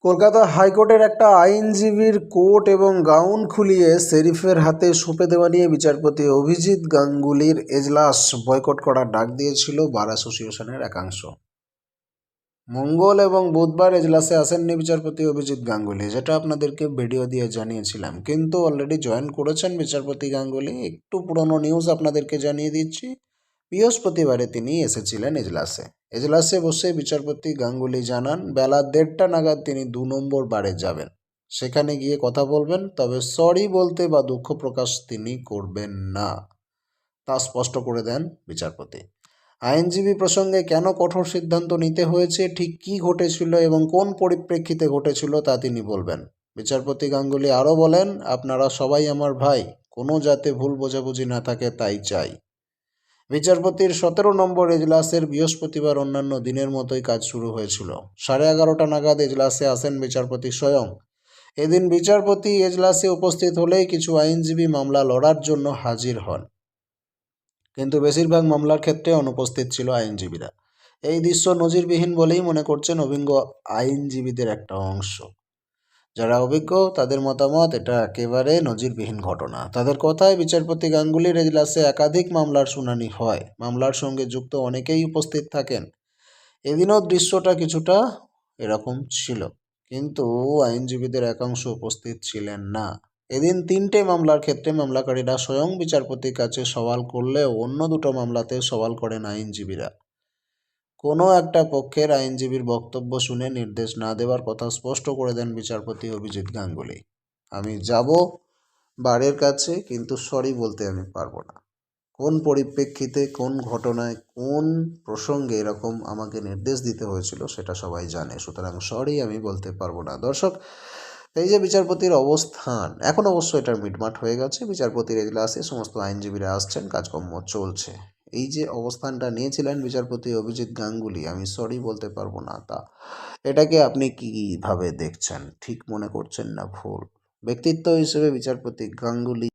কলকাতা হাইকোর্টের একটা আইনজীবীর কোট এবং গাউন খুলিয়ে শেরিফের হাতে সঁপে দেওয়া নিয়ে বিচারপতি অভিজিৎ গাঙ্গুলির এজলাস বয়কট করার ডাক দিয়েছিল বার অ্যাসোসিয়েশনের একাংশ। মঙ্গল এবং বুধবার এজলাসে আসেননি বিচারপতি অভিজিৎ গাঙ্গুলি, যেটা আপনাদেরকে ভিডিও দিয়ে জানিয়েছিলাম, কিন্তু অলরেডি জয়েন করেছেন বিচারপতি গাঙ্গুলি। একটু পুরনো নিউজ আপনাদেরকে জানিয়ে দিচ্ছি। বৃহস্পতিবারে তিনি এসেছিলেন এজলাসে। এজলাসে বসে বিচারপতি গাঙ্গুলি জানান বেলা 1:30টা নাগাদ তিনি 2 নম্বর বারে যাবেন, সেখানে গিয়ে কথা বলবেন, তবে সরি বলতে বা দুঃখ প্রকাশ তিনি করবেন না, তা স্পষ্ট করে দেন বিচারপতি। আইনজীবী প্রসঙ্গে কেন কঠোর সিদ্ধান্ত নিতে হয়েছে, ঠিক কী ঘটেছিল এবং কোন পরিপ্রেক্ষিতে ঘটেছিল তা তিনি বলবেন। বিচারপতি গাঙ্গুলি আরও বলেন, আপনারা সবাই আমার ভাই, কোনো যাতে ভুল বোঝাবুঝি না থাকে তাই চাই। বিচারপতির 17 নম্বর এজলাসের বৃহস্পতিবার অন্যান্য দিনের মতোই কাজ শুরু হয়েছিল। 11:30টা নাগাদ এজলাসে আসেন বিচারপতি স্বয়ং। এদিন বিচারপতি এজলাসে উপস্থিত হলেই কিছু আইনজীবী মামলা লড়ার জন্য হাজির হন, কিন্তু বেশিরভাগ মামলার ক্ষেত্রে অনুপস্থিত ছিল আইনজীবীরা। এই দৃশ্য নজিরবিহীন বলেই মনে করছেন অভিজ্ঞ আইনজীবীদের একটা অংশ। যারা অভিজ্ঞ তাদের মতামত, এটা একেবারে নজিরবিহীন ঘটনা। তাদের কথায় বিচারপতি গাঙ্গুলির এজলাসে একাধিক মামলার শুনানি হয়, মামলার সঙ্গে যুক্ত অনেকেই উপস্থিত থাকেন। এদিনও দৃশ্যটা কিছুটা এরকম ছিল, কিন্তু আইনজীবীদের একাংশ উপস্থিত ছিলেন না। এদিন 3টে মামলার ক্ষেত্রে মামলাকারীরা স্বয়ং বিচারপতির কাছে সওয়াল করলেও অন্য 2টো মামলাতে সওয়াল করেন আইনজীবীরা। কোনো একটা পক্ষের আইনজীবীর বক্তব্য শুনে নির্দেশ না দেওয়ার কথা স্পষ্ট করে দেন বিচারপতি অভিজিৎ গাঙ্গুলি। আমি যাব বারের কাছে, কিন্তু সরি বলতে আমি পারবো না। কোন পরিপ্রেক্ষিতে, কোন ঘটনায়, কোন প্রসঙ্গে এরকম আমাকে নির্দেশ দিতে হয়েছিল সেটা সবাই জানে, সুতরাং সরি আমি বলতে পারবো না। দর্শক, এই যে বিচারপতির অবস্থান, এখন অবশ্য এটা মিটমাট হয়ে গেছে। বিচারপতির এজলাসে সমস্ত আইনজীবীরা আসছেন, কাজকর্ম চলছে। এই যে অবস্থানটা নিয়েছিলেন বিচারপতি অভিজিৎ গাঙ্গুলি, আমি সরি বলতে পারবো না, তা এটাকে আপনি কীভাবে দেখছেন? ঠিক মনে করছেন না ভুল? ব্যক্তিত্ব হিসেবে বিচারপতি গাঙ্গুলি